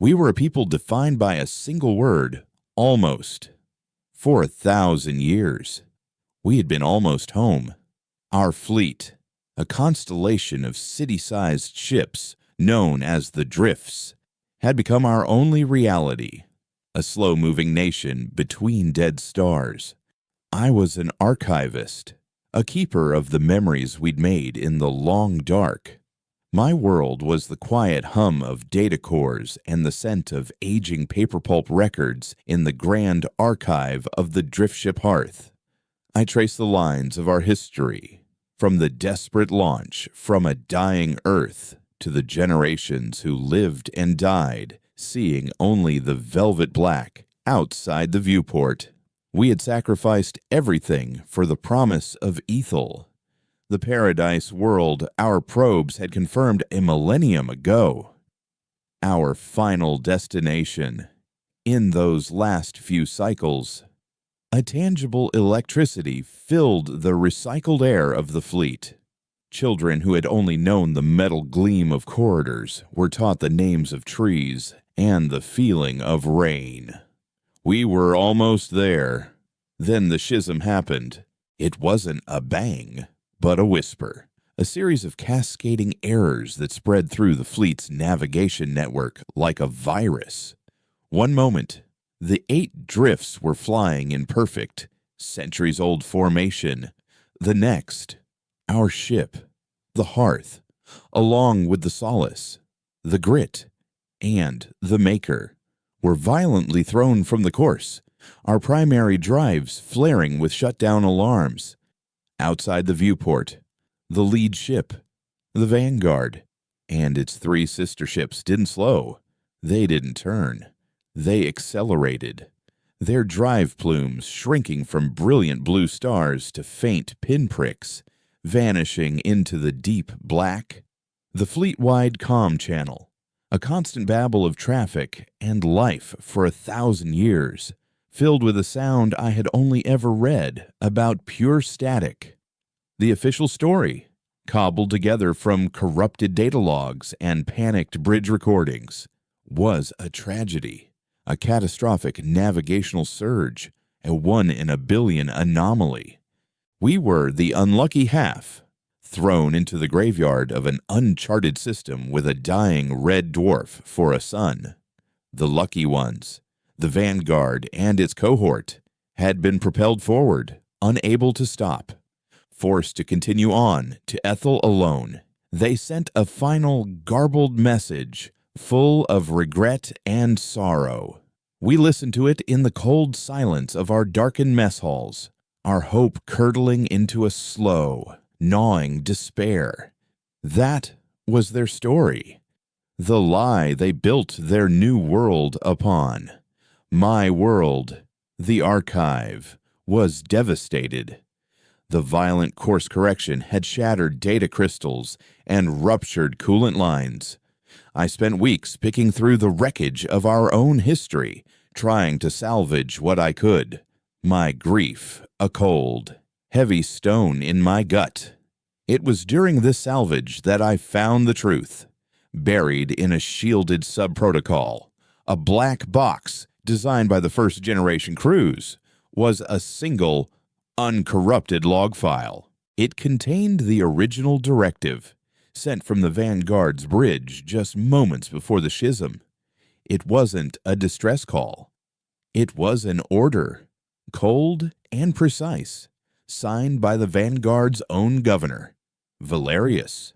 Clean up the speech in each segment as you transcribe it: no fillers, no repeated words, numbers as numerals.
We were a people defined by a single word, almost. For 1,000 years, we had been almost home. Our fleet, a constellation of city-sized ships known as the Drifts, had become our only reality, a slow-moving nation between dead stars. I was an archivist, a keeper of the memories we'd made in the long dark. My world was the quiet hum of data cores and the scent of aging paper pulp records in the grand archive of the driftship hearth. I traced the lines of our history, from the desperate launch from a dying Earth to the generations who lived and died, seeing only the velvet black outside the viewport. We had sacrificed everything for the promise of Ethel, the paradise world our probes had confirmed a millennium ago. Our final destination, in those last few cycles. A tangible electricity filled the recycled air of the fleet. Children who had only known the metal gleam of corridors were taught the names of trees and the feeling of rain. We were almost there. Then the schism happened. It wasn't a bang, but a whisper, a series of cascading errors that spread through the fleet's navigation network like a virus. One moment, the 8 drifts were flying in perfect, centuries-old formation. The next, our ship, the Hearth, along with the Solace, the Grit, and the Maker, were violently thrown from the course, our primary drives flaring with shutdown alarms. Outside the viewport, the lead ship, the Vanguard, and its 3 sister ships didn't slow. They didn't turn. They accelerated, their drive plumes shrinking from brilliant blue stars to faint pinpricks, vanishing into the deep black. The fleet-wide comm channel, a constant babble of traffic and life for 1,000 years, filled with a sound I had only ever read about pure static. The official story, cobbled together from corrupted data logs and panicked bridge recordings, was a tragedy. A catastrophic navigational surge, a 1 in a billion anomaly. We were the unlucky half, thrown into the graveyard of an uncharted system with a dying red dwarf for a sun. The lucky ones, the Vanguard and its cohort, had been propelled forward, unable to stop. Forced to continue on to Ethel alone, they sent a final garbled message, full of regret and sorrow. We listened to it in the cold silence of our darkened mess halls, our hope curdling into a slow, gnawing despair. That was their story, the lie they built their new world upon. My world, the archive, was devastated. The violent course correction had shattered data crystals and ruptured coolant lines. I spent weeks picking through the wreckage of our own history, trying to salvage what I could. My grief, a cold, heavy stone in my gut. It was during this salvage that I found the truth. Buried in a shielded sub-protocol, a black box designed by the first-generation crews, was a single, uncorrupted log file. It contained the original directive, sent from the Vanguard's bridge just moments before the schism. It wasn't a distress call. It was an order, cold and precise, signed by the Vanguard's own governor, Valerius.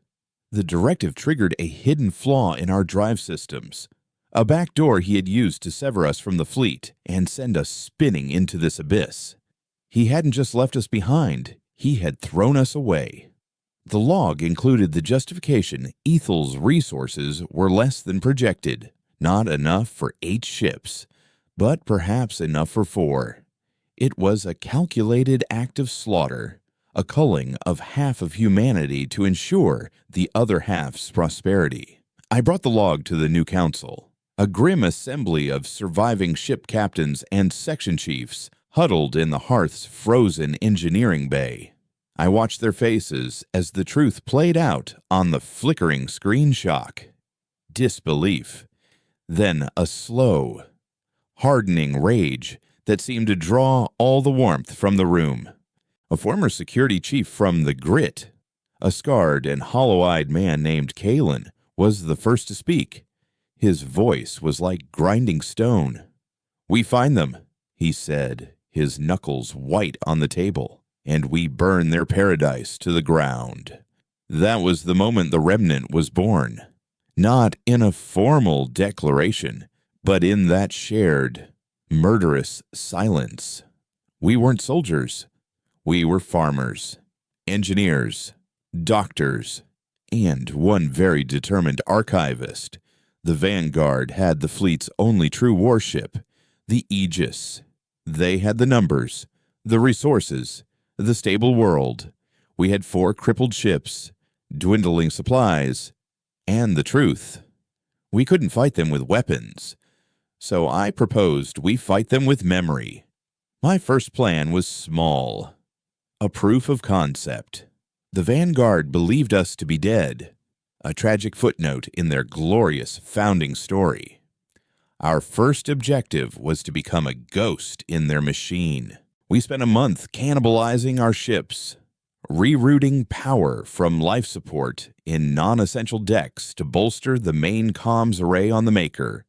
The directive triggered a hidden flaw in our drive systems, a backdoor he had used to sever us from the fleet and send us spinning into this abyss. He hadn't just left us behind, he had thrown us away. The log included the justification Ethel's resources were less than projected, not enough for 8 ships, but perhaps enough for 4. It was a calculated act of slaughter, a culling of half of humanity to ensure the other half's prosperity. I brought the log to the new council, a grim assembly of surviving ship captains and section chiefs huddled in the Hearth's frozen engineering bay. I watched their faces as the truth played out on the flickering screen shock. Disbelief. Then a slow, hardening rage that seemed to draw all the warmth from the room. A former security chief from the Grit, a scarred and hollow-eyed man named Kalen, was the first to speak. His voice was like grinding stone. "We find them," he said, his knuckles white on the table, "and we burn their paradise to the ground." That was the moment the remnant was born. Not in a formal declaration, but in that shared, murderous silence. We weren't soldiers. We were farmers, engineers, doctors, and one very determined archivist. The Vanguard had the fleet's only true warship, the Aegis. They had the numbers, the resources, the stable world. We had 4 crippled ships, dwindling supplies, and the truth. We couldn't fight them with weapons, so I proposed we fight them with memory. My first plan was small. A proof of concept. The Vanguard believed us to be dead, a tragic footnote in their glorious founding story. Our first objective was to become a ghost in their machine. We spent a month cannibalizing our ships, rerouting power from life support in non-essential decks to bolster the main comms array on the Maker.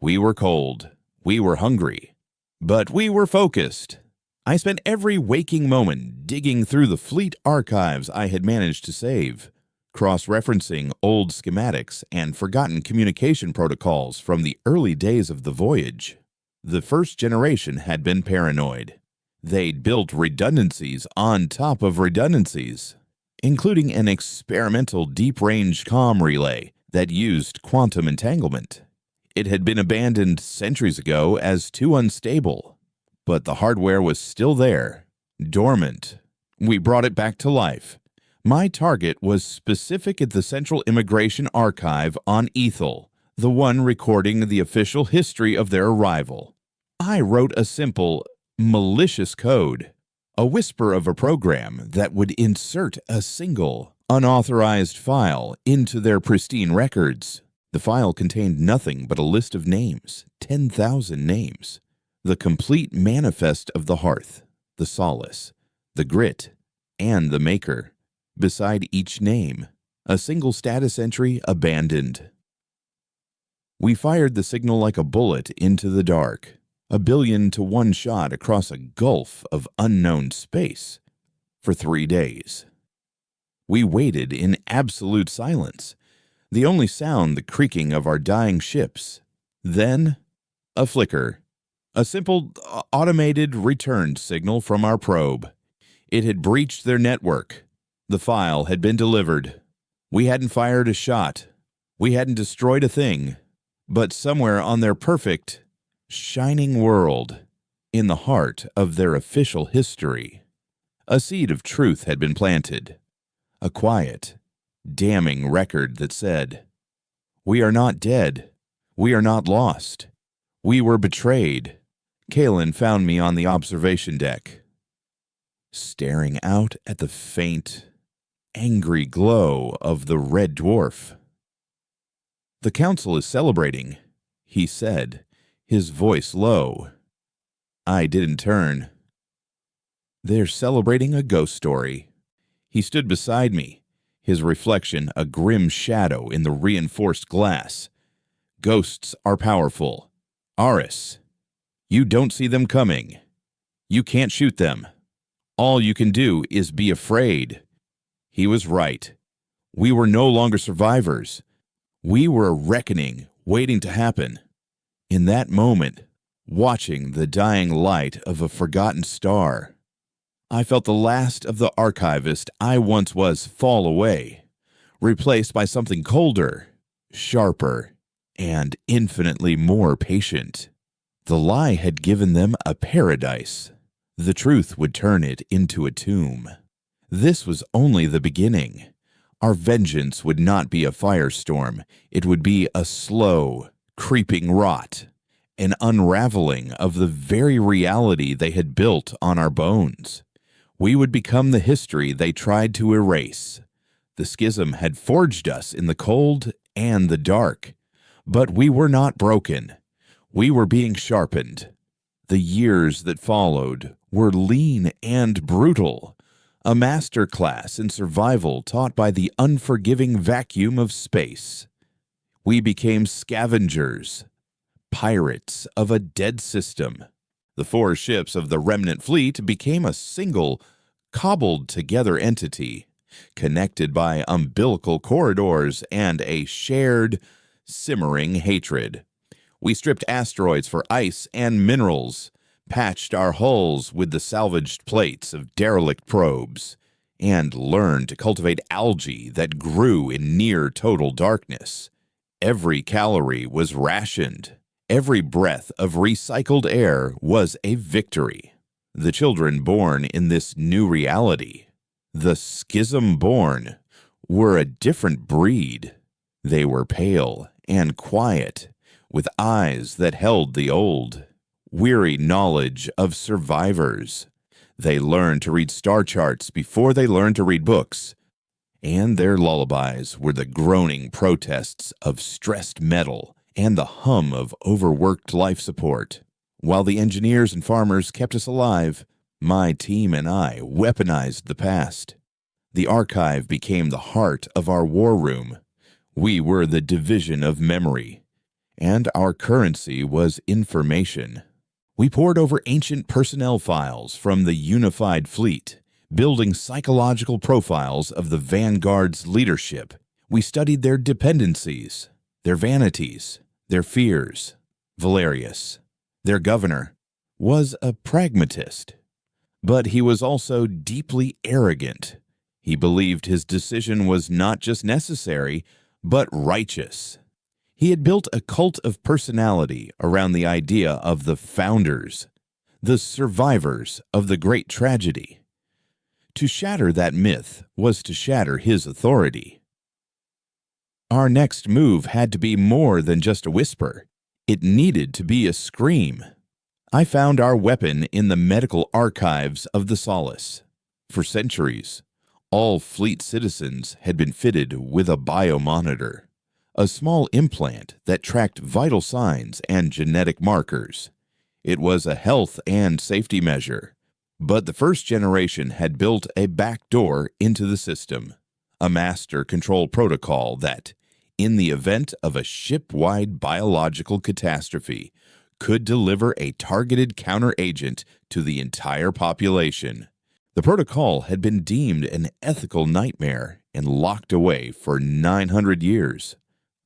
We were cold, we were hungry, but we were focused. I spent every waking moment digging through the fleet archives I had managed to save, cross-referencing old schematics and forgotten communication protocols from the early days of the voyage. The first generation had been paranoid. They'd built redundancies on top of redundancies, including an experimental deep-range comm relay that used quantum entanglement. It had been abandoned centuries ago as too unstable, but the hardware was still there, dormant. We brought it back to life. My target was specific at the Central Immigration Archive on Ethel, the one recording the official history of their arrival. I wrote a simple, malicious code, a whisper of a program that would insert a single, unauthorized file into their pristine records. The file contained nothing but a list of names, 10,000 names. The complete manifest of the Hearth, the Solace, the Grit, and the Maker. Beside each name, a single status entry abandoned. We fired the signal like a bullet into the dark, 1,000,000,000 to 1 shot across a gulf of unknown space, for 3 days. We waited in absolute silence, the only sound the creaking of our dying ships. Then, a flicker. A simple, automated return signal from our probe. It had breached their network. The file had been delivered. We hadn't fired a shot. We hadn't destroyed a thing. But somewhere on their perfect, shining world, in the heart of their official history, a seed of truth had been planted. A quiet, damning record that said, "We are not dead. We are not lost. We were betrayed." Kalen found me on the observation deck, staring out at the faint, angry glow of the red dwarf. "The council is celebrating," he said, his voice low. I didn't turn. "They're celebrating a ghost story." He stood beside me, his reflection a grim shadow in the reinforced glass. "Ghosts are powerful. Aris. You don't see them coming. You can't shoot them. All you can do is be afraid." He was right. We were no longer survivors. We were a reckoning waiting to happen. In that moment, watching the dying light of a forgotten star, I felt the last of the archivist I once was fall away, replaced by something colder, sharper, and infinitely more patient. The lie had given them a paradise. The truth would turn it into a tomb. This was only the beginning. Our vengeance would not be a firestorm. It would be a slow, creeping rot, an unraveling of the very reality they had built on our bones. We would become the history they tried to erase. The schism had forged us in the cold and the dark, But we were not broken. We were being sharpened. The years that followed were lean and brutal, a master class in survival taught by the unforgiving vacuum of space. We became scavengers, pirates of a dead system. The 4 ships of the remnant fleet became a single, cobbled-together entity, connected by umbilical corridors and a shared, simmering hatred. We stripped asteroids for ice and minerals, patched our hulls with the salvaged plates of derelict probes, and learned to cultivate algae that grew in near-total darkness. Every calorie was rationed. Every breath of recycled air was a victory. The children born in this new reality, the schism-born, were a different breed. They were pale and quiet, with eyes that held the old, weary knowledge of survivors. They learned to read star charts before they learned to read books, and their lullabies were the groaning protests of stressed metal and the hum of overworked life support. While the engineers and farmers kept us alive, my team and I weaponized the past. The archive became the heart of our war room. We were the division of memory, and our currency was information. We pored over ancient personnel files from the unified fleet, building psychological profiles of the Vanguard's leadership. We studied their dependencies, their vanities, their fears. Valerius, their governor, was a pragmatist, but he was also deeply arrogant. He believed his decision was not just necessary, but righteous. He had built a cult of personality around the idea of the founders, the survivors of the great tragedy. To shatter that myth was to shatter his authority. Our next move had to be more than just a whisper. It needed to be a scream. I found our weapon in the medical archives of the Solace. For centuries, all fleet citizens had been fitted with a biomonitor, a small implant that tracked vital signs and genetic markers. It was a health and safety measure, but the first generation had built a backdoor into the system, a master control protocol that, in the event of a ship-wide biological catastrophe, could deliver a targeted counteragent to the entire population. The protocol had been deemed an ethical nightmare and locked away for 900 years.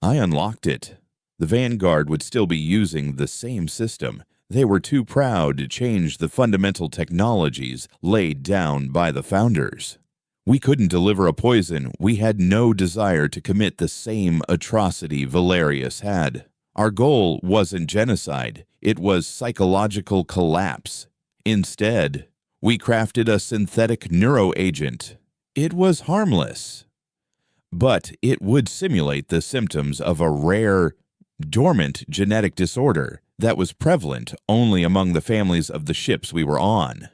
I unlocked it. The Vanguard would still be using the same system. They were too proud to change the fundamental technologies laid down by the founders. We couldn't deliver a poison. We had no desire to commit the same atrocity Valerius had. Our goal wasn't genocide. It was psychological collapse. Instead, we crafted a synthetic neuroagent. It was harmless, but it would simulate the symptoms of a rare, dormant genetic disorder that was prevalent only among the families of the ships we were on.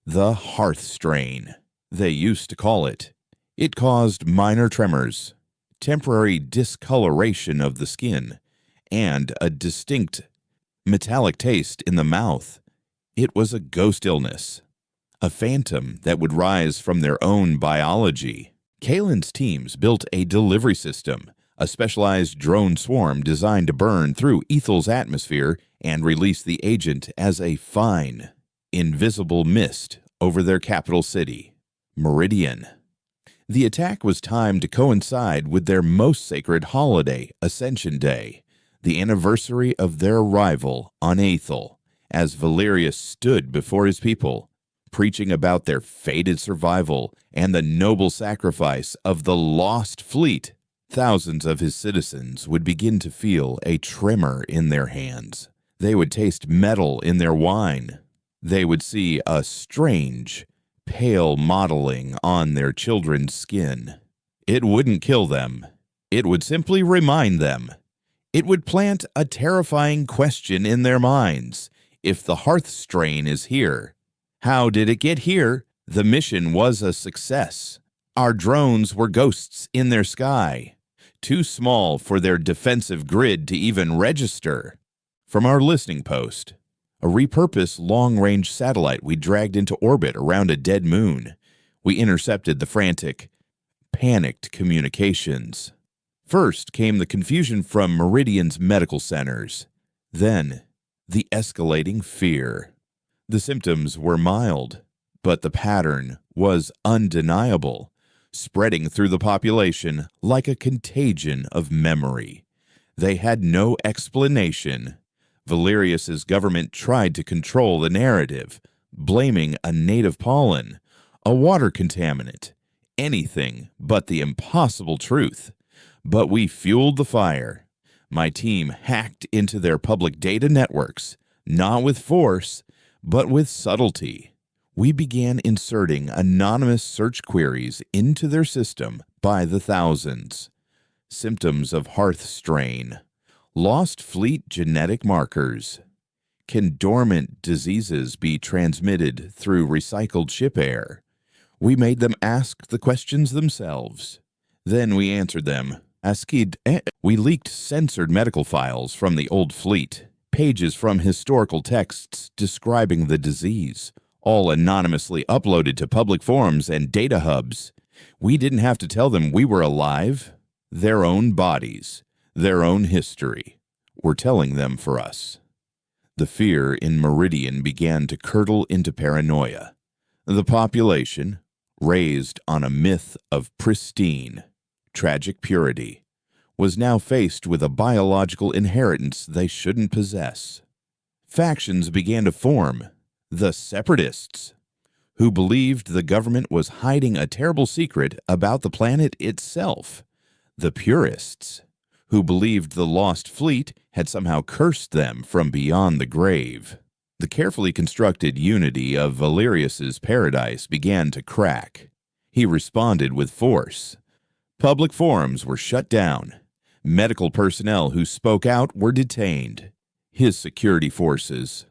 The hearth strain, they used to call it. It caused minor tremors, temporary discoloration of the skin, and a distinct metallic taste in the mouth. It was a ghost illness, a phantom that would rise from their own biology. Kalen's teams built a delivery system, a specialized drone swarm designed to burn through Ethel's atmosphere and release the agent as a fine, invisible mist over their capital city, Meridian. The attack was timed to coincide with their most sacred holiday, Ascension Day, the anniversary of their arrival on Ethel, as Valerius stood before his people, preaching about their fated survival and the noble sacrifice of the lost fleet. Thousands of his citizens would begin to feel a tremor in their hands. They would taste metal in their wine. They would see a strange, pale mottling on their children's skin. It wouldn't kill them. It would simply remind them. It would plant a terrifying question in their minds. If the hearth strain is here, how did it get here? The mission was a success. Our drones were ghosts in their sky. too small for their defensive grid to even register. From our listening post, a repurposed long-range satellite we dragged into orbit around a dead moon, we intercepted the frantic, panicked communications. First came the confusion from Meridian's medical centers. Then, the escalating fear. The symptoms were mild, but the pattern was undeniable, spreading through the population like a contagion of memory. They had no explanation. Valerius's government tried to control the narrative, blaming a native pollen, a water contaminant, anything but the impossible truth. But we fueled the fire. My team hacked into their public data networks, not with force, but with subtlety. We began inserting anonymous search queries into their system by the thousands. Symptoms of hearth strain, lost fleet genetic markers. Can dormant diseases be transmitted through recycled ship air? We made them ask the questions themselves. Then we answered them. We leaked censored medical files from the old fleet, pages from historical texts describing the disease, all anonymously uploaded to public forums and data hubs. We didn't have to tell them we were alive. Their own bodies, their own history, were telling them for us. The fear in Meridian began to curdle into paranoia. The population, raised on a myth of pristine, tragic purity, was now faced with a biological inheritance they shouldn't possess. Factions began to form. The separatists, who believed the government was hiding a terrible secret about the planet itself. The purists, who believed the lost fleet had somehow cursed them from beyond the grave. The carefully constructed unity of Valerius's paradise began to crack. He responded with force. Public forums were shut down. Medical personnel who spoke out were detained. His security forces,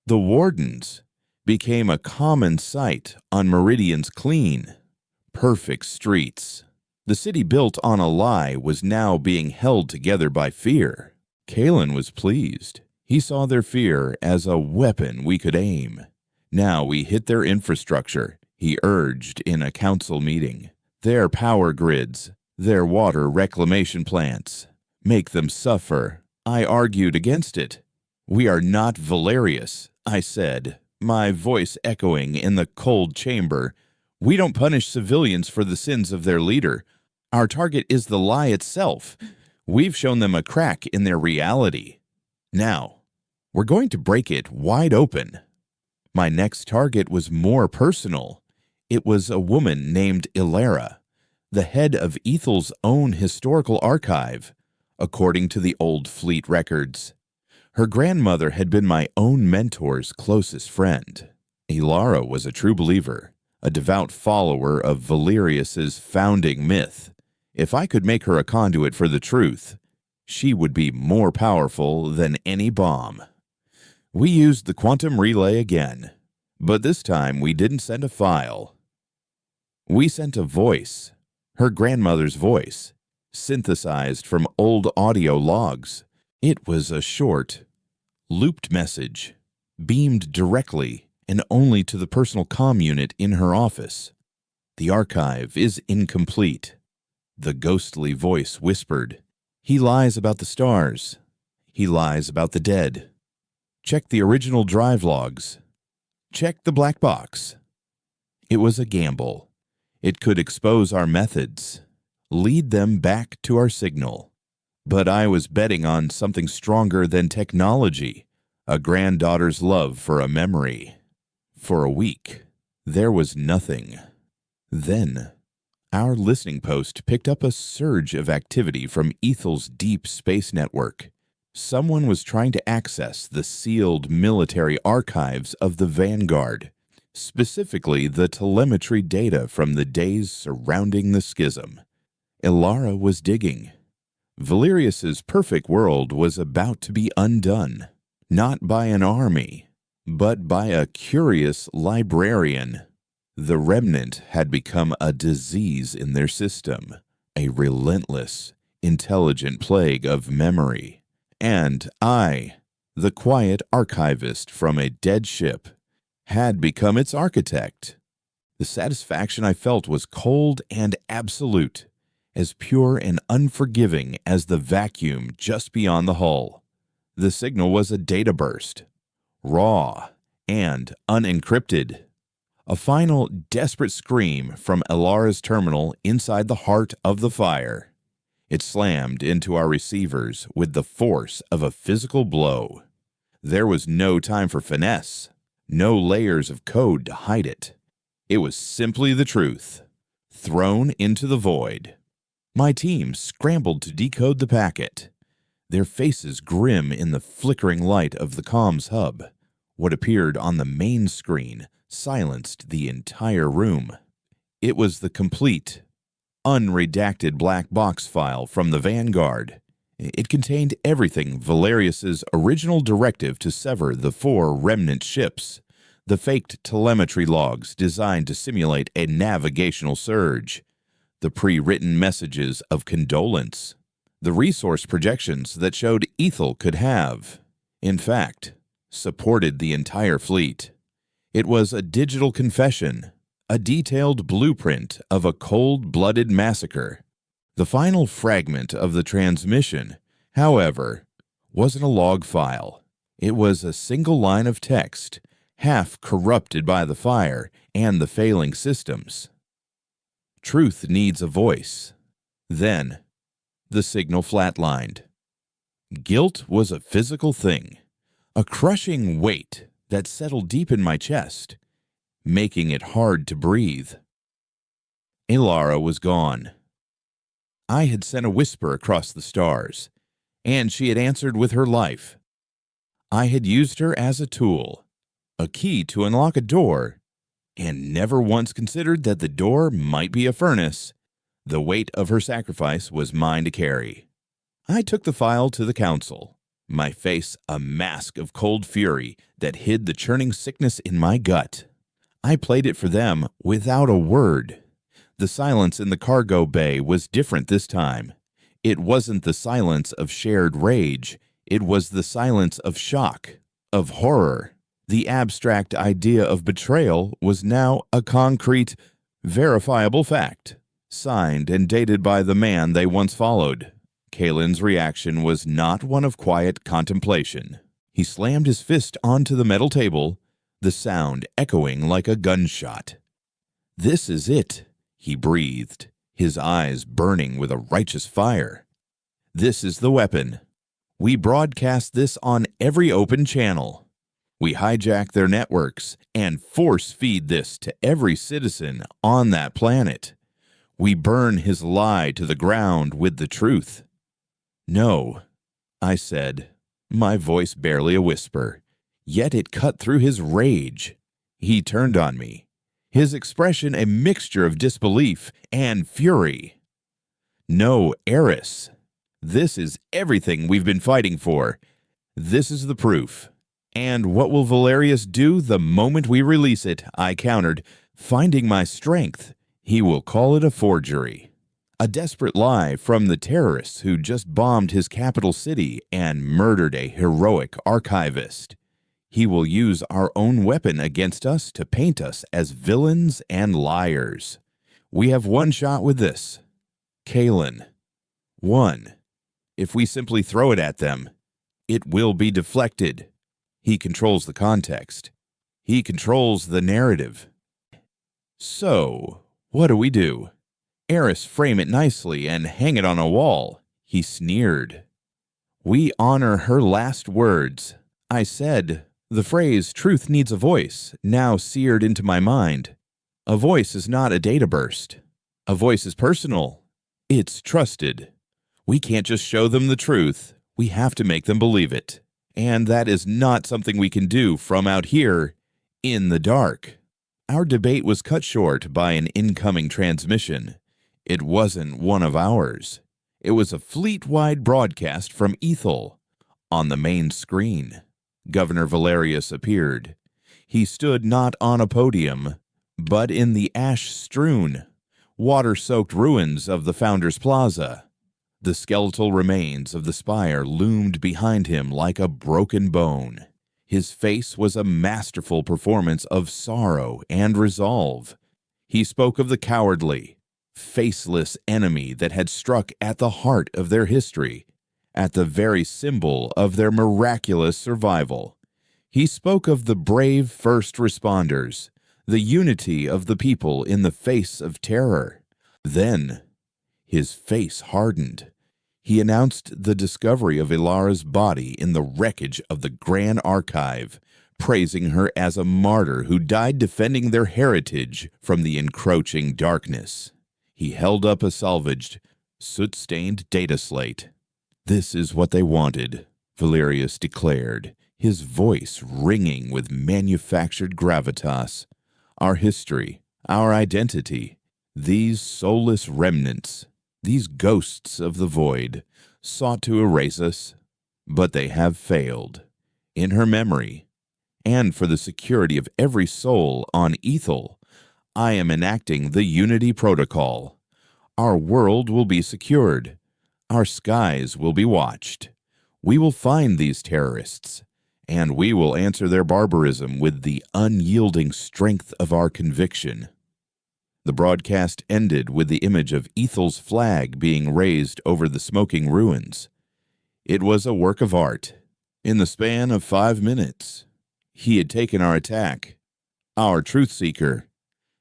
the wardens, became a common sight on Meridian's clean, perfect streets. The city built on a lie was now being held together by fear. Kalen was pleased. He saw their fear as a weapon we could aim. Now we hit their infrastructure, he urged in a council meeting. Their power grids, their water reclamation plants. Make them suffer. I argued against it. We are not Valerius, I said, my voice echoing in the cold chamber. We don't punish civilians for the sins of their leader. Our target is the lie itself. We've shown them a crack in their reality. Now, we're going to break it wide open. My next target was more personal. It was a woman named Ilara, the head of Ethel's own historical archive, according to the old fleet records. Her grandmother had been my own mentor's closest friend. Ilara was a true believer, a devout follower of Valerius's founding myth. If I could make her a conduit for the truth, she would be more powerful than any bomb. We used the quantum relay again, but this time we didn't send a file. We sent a voice, her grandmother's voice, synthesized from old audio logs. It was a short, looped message, beamed directly and only to the personal comm unit in her office. The archive is incomplete. The ghostly voice whispered, "He lies about the stars. He lies about the dead. Check the original drive logs. Check the black box." It was a gamble. It could expose our methods, lead them back to our signal. But I was betting on something stronger than technology, a granddaughter's love for a memory. For a week, there was nothing. Then, our listening post picked up a surge of activity from Ethel's deep space network. Someone was trying to access the sealed military archives of the Vanguard, specifically the telemetry data from the days surrounding the schism. Ilara was digging. Valerius's perfect world was about to be undone, not by an army, but by a curious librarian. The remnant had become a disease in their system, a relentless, intelligent plague of memory. And I, the quiet archivist from a dead ship, had become its architect. The satisfaction I felt was cold and absolute, as pure and unforgiving as the vacuum just beyond the hull. The signal was a data burst, raw and unencrypted. A final desperate scream from Elara's terminal inside the heart of the fire. It slammed into our receivers with the force of a physical blow. There was no time for finesse, no layers of code to hide it. It was simply the truth, thrown into the void. My team scrambled to decode the packet, their faces grim in the flickering light of the comms hub. What appeared on the main screen silenced the entire room. It was the complete, unredacted black box file from the Vanguard. It contained everything Valerius's original directive to sever the 4 remnant ships, the faked telemetry logs designed to simulate a navigational surge, the pre-written messages of condolence, the resource projections that showed Ethel could have, in fact, supported the entire fleet. It was a digital confession, a detailed blueprint of a cold-blooded massacre. The final fragment of the transmission, however, wasn't a log file. It was a single line of text, half corrupted by the fire and the failing systems. Truth needs a voice. Then, the signal flatlined. Guilt was a physical thing, a crushing weight that settled deep in my chest, making it hard to breathe. Elara was gone. I had sent a whisper across the stars, and she had answered with her life. I had used her as a tool, a key to unlock a door, and never once considered that the door might be a furnace. The weight of her sacrifice was mine to carry. I took the file to the council, my face a mask of cold fury that hid the churning sickness in my gut. I played it for them without a word. The silence in the cargo bay was different this time. It wasn't the silence of shared rage. It was the silence of shock, of horror. The abstract idea of betrayal was now a concrete, verifiable fact, signed and dated by the man they once followed. Kalen's reaction was not one of quiet contemplation. He slammed his fist onto the metal table, the sound echoing like a gunshot. "This is it," he breathed, his eyes burning with a righteous fire. "This is the weapon. We broadcast this on every open channel. We hijack their networks and force-feed this to every citizen on that planet. We burn his lie to the ground with the truth." "No," I said, my voice barely a whisper, yet it cut through his rage. He turned on me, his expression a mixture of disbelief and fury. "No, Eris. This is everything we've been fighting for. This is the proof. And what will Valerius do the moment we release it?" I countered, finding my strength. "He will call it a forgery. A desperate lie from the terrorists who just bombed his capital city and murdered a heroic archivist. He will use our own weapon against us to paint us as villains and liars. We have one shot with this. Kalen. One. If we simply throw it at them, it will be deflected. He controls the context. He controls the narrative. So, what do we do? Eris, frame it nicely and hang it on a wall," he sneered. "We honor her last words," I said, the phrase "truth needs a voice" now seared into my mind. A voice is not a data burst. A voice is personal. It's trusted. We can't just show them the truth. We have to make them believe it. And that is not something we can do from out here in the dark. Our debate was cut short by an incoming transmission. It wasn't one of ours. It was a fleet-wide broadcast from Ethel. On the main screen, Governor Valerius appeared. He stood not on a podium, but in the ash-strewn, water-soaked ruins of the Founders Plaza. The skeletal remains of the spire loomed behind him like a broken bone. His face was a masterful performance of sorrow and resolve. He spoke of the cowardly, faceless enemy that had struck at the heart of their history, at the very symbol of their miraculous survival. He spoke of the brave first responders, the unity of the people in the face of terror. Then, his face hardened. He announced the discovery of Ilara's body in the wreckage of the Grand Archive, praising her as a martyr who died defending their heritage from the encroaching darkness. He held up a salvaged, soot-stained data slate. "This is what they wanted," Valerius declared, his voice ringing with manufactured gravitas. "Our history, our identity, these soulless remnants, these ghosts of the void, sought to erase us, but they have failed. In her memory, and for the security of every soul on Ethel, I am enacting the Unity Protocol. Our world will be secured. Our skies will be watched. We will find these terrorists, and we will answer their barbarism with the unyielding strength of our conviction." The broadcast ended with the image of Ethel's flag being raised over the smoking ruins. It was a work of art. In the span of 5 minutes, he had taken our attack, our truth seeker,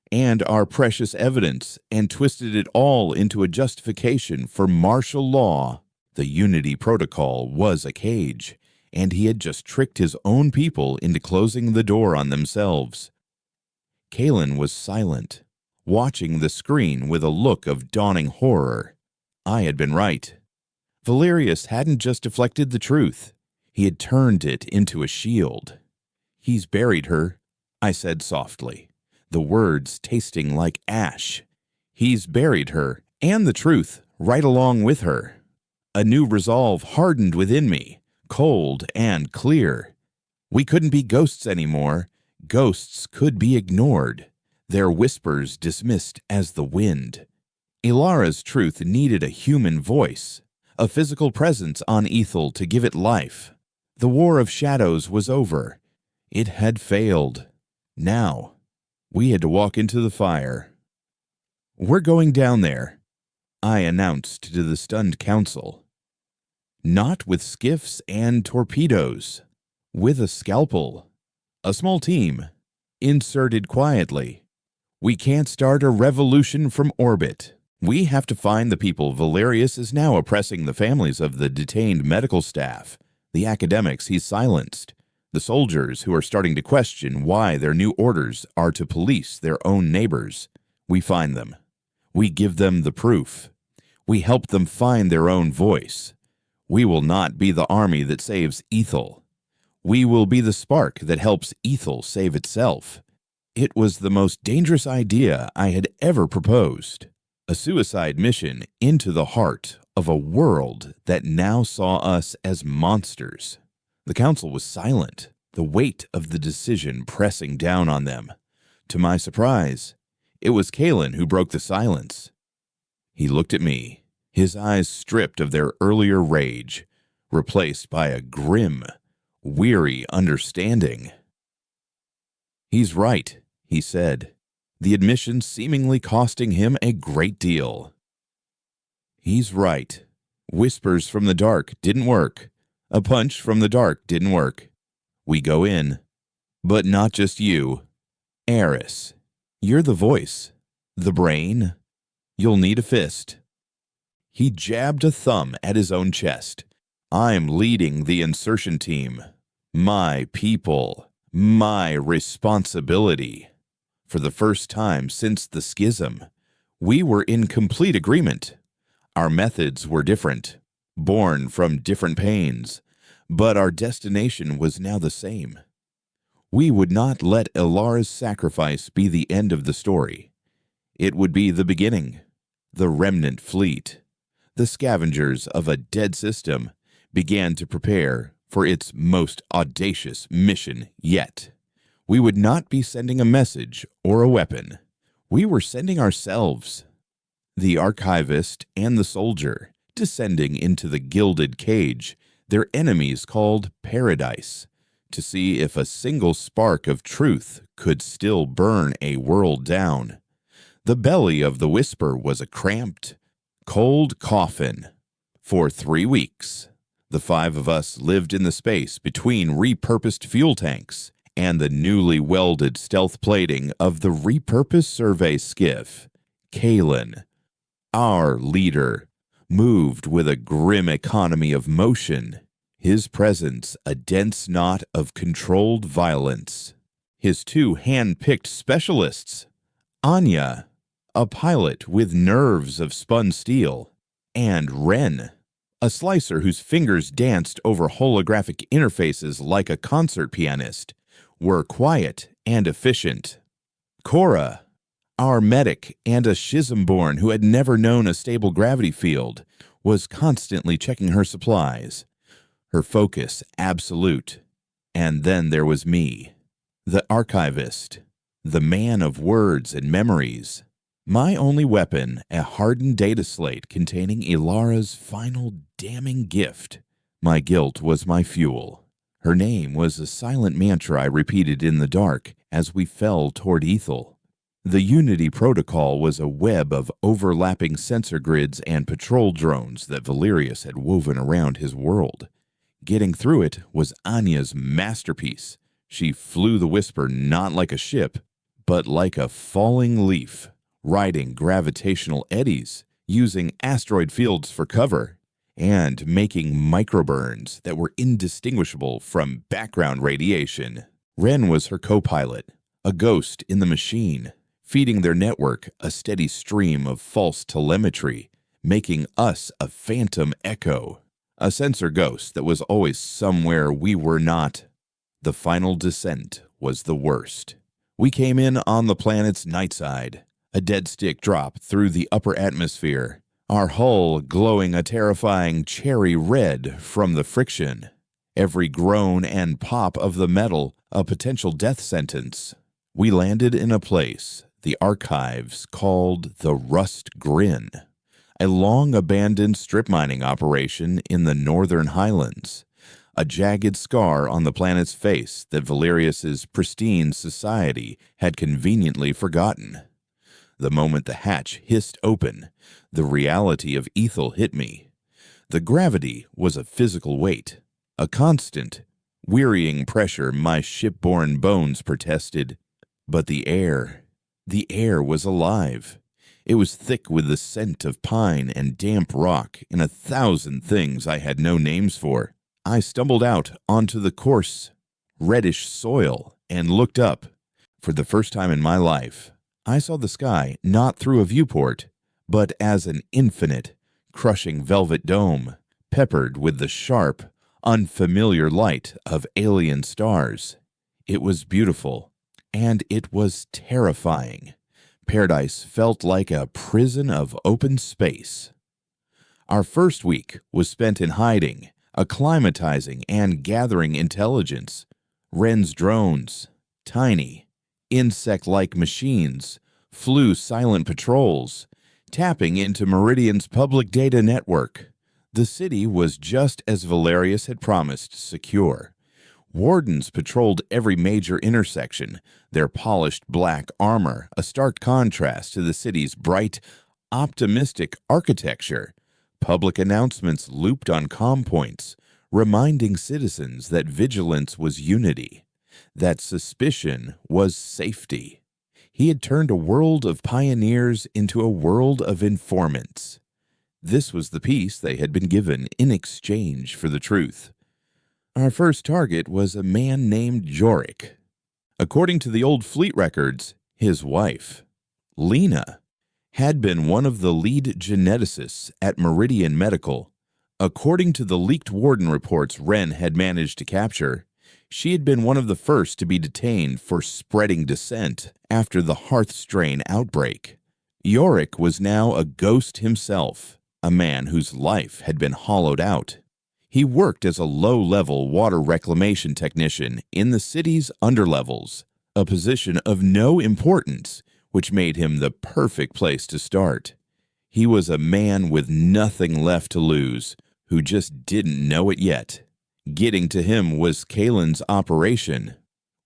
and our precious evidence, and twisted it all into a justification for martial law. The Unity Protocol was a cage, and he had just tricked his own people into closing the door on themselves. Kalen was silent, watching the screen with a look of dawning horror. I had been right. Valerius hadn't just deflected the truth. He had turned it into a shield. "He's buried her," I said softly, the words tasting like ash. "He's buried her, and the truth, right along with her." A new resolve hardened within me, cold and clear. We couldn't be ghosts anymore. Ghosts could be ignored, their whispers dismissed as the wind. Ilara's truth needed a human voice, a physical presence on Ethel to give it life. The war of shadows was over. It had failed. Now, we had to walk into the fire. "We're going down there," I announced to the stunned council. "Not with skiffs and torpedoes. With a scalpel. A small team, inserted quietly. We can't start a revolution from orbit. We have to find the people Valerius is now oppressing, the families of the detained medical staff, the academics he's silenced, the soldiers who are starting to question why their new orders are to police their own neighbors. We find them. We give them the proof. We help them find their own voice. We will not be the army that saves Ethel. We will be the spark that helps Ethel save itself." It was the most dangerous idea I had ever proposed. A suicide mission into the heart of a world that now saw us as monsters. The council was silent, the weight of the decision pressing down on them. To my surprise, it was Kalen who broke the silence. He looked at me, his eyes stripped of their earlier rage, replaced by a grim, weary understanding. "He's right," he said, the admission seemingly costing him a great deal. "He's right. Whispers from the dark didn't work. A punch from the dark didn't work. We go in. But not just you. Eris, you're the voice, the brain. You'll need a fist." He jabbed a thumb at his own chest. "I'm leading the insertion team. My people. My responsibility." For the first time since the schism, we were in complete agreement. Our methods were different, born from different pains, but our destination was now the same. We would not let Ilara's sacrifice be the end of the story. It would be the beginning. The remnant fleet, the scavengers of a dead system, began to prepare for its most audacious mission yet. We would not be sending a message or a weapon. We were sending ourselves. The archivist and the soldier, descending into the gilded cage their enemies called Paradise, to see if a single spark of truth could still burn a world down. The belly of the Whisper was a cramped, cold coffin. For 3 weeks, the 5 of us lived in the space between repurposed fuel tanks and the newly welded stealth plating of the repurposed survey skiff. Kalen, our leader, moved with a grim economy of motion, his presence a dense knot of controlled violence. His 2 hand-picked specialists, Anya, a pilot with nerves of spun steel, and Ren, a slicer whose fingers danced over holographic interfaces like a concert pianist, were quiet and efficient. Cora, our medic and a schism-born who had never known a stable gravity field, was constantly checking her supplies, her focus absolute. And then there was me, the archivist, the man of words and memories. My only weapon, a hardened data slate containing Ilara's final damning gift. My guilt was my fuel. Her name was a silent mantra I repeated in the dark as we fell toward Ethel. The Unity protocol was a web of overlapping sensor grids and patrol drones that Valerius had woven around his world. Getting through it was Anya's masterpiece. She flew the Whisper not like a ship, but like a falling leaf, riding gravitational eddies, using asteroid fields for cover, and making microburns that were indistinguishable from background radiation. Ren was her co-pilot, a ghost in the machine, feeding their network a steady stream of false telemetry, making us a phantom echo, a sensor ghost that was always somewhere we were not. The final descent was the worst. We came in on the planet's night side, a dead stick drop through the upper atmosphere, our hull glowing a terrifying cherry red from the friction. Every groan and pop of the metal a potential death sentence. We landed in a place the archives called the Rust Grin, a long-abandoned strip mining operation in the northern highlands, a jagged scar on the planet's face that Valerius's pristine society had conveniently forgotten. The moment the hatch hissed open, the reality of Ethel hit me. The gravity was a physical weight, a constant, wearying pressure my shipborne bones protested. But the air was alive. It was thick with the scent of pine and damp rock and 1,000 things I had no names for. I stumbled out onto the coarse, reddish soil and looked up. For the first time in my life, I saw the sky not through a viewport, but as an infinite, crushing velvet dome, peppered with the sharp, unfamiliar light of alien stars. It was beautiful, and it was terrifying. Paradise felt like a prison of open space. Our first week was spent in hiding, acclimatizing, and gathering intelligence. Ren's drones, tiny, insect-like machines, flew silent patrols, tapping into Meridian's public data network. The city was just as Valerius had promised, secure. Wardens patrolled every major intersection, their polished black armor a stark contrast to the city's bright, optimistic architecture. Public announcements looped on comm points, reminding citizens that vigilance was unity, that suspicion was safety. He had turned a world of pioneers into a world of informants. This was the peace they had been given in exchange for the truth. Our first target was a man named Jorik. According to the old fleet records, his wife, Lena, had been one of the lead geneticists at Meridian Medical. According to the leaked Warden reports Ren had managed to capture, she had been one of the first to be detained for spreading dissent after the Hearthstrain outbreak. Jorik was now a ghost himself, a man whose life had been hollowed out. He worked as a low-level water reclamation technician in the city's underlevels, a position of no importance, which made him the perfect place to start. He was a man with nothing left to lose, who just didn't know it yet. Getting to him was Kalen's operation.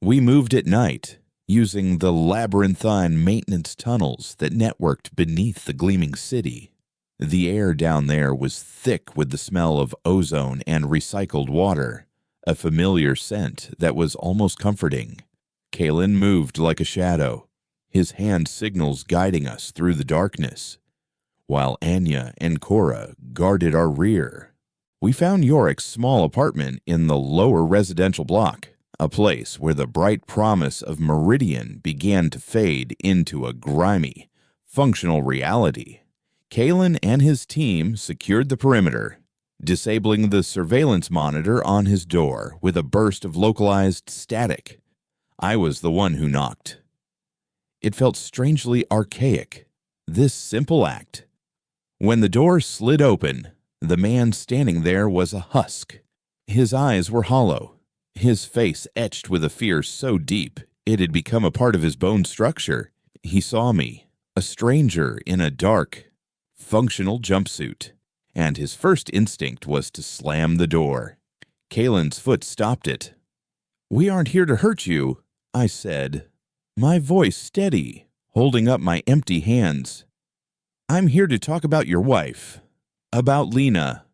We moved at night, using the labyrinthine maintenance tunnels that networked beneath the gleaming city. The air down there was thick with the smell of ozone and recycled water, a familiar scent that was almost comforting. Kalen moved like a shadow, his hand signals guiding us through the darkness, while Anya and Cora guarded our rear. We found Yorick's small apartment in the lower residential block, a place where the bright promise of Meridian began to fade into a grimy, functional reality. Kalen and his team secured the perimeter, disabling the surveillance monitor on his door with a burst of localized static. I was the one who knocked. It felt strangely archaic, this simple act. When the door slid open, the man standing there was a husk. His eyes were hollow, his face etched with a fear so deep it had become a part of his bone structure. He saw me, a stranger in a dark, functional jumpsuit, and his first instinct was to slam the door. Kalen's foot stopped it. "We aren't here to hurt you," I said, my voice steady, holding up my empty hands. "I'm here to talk about your wife, about Lena."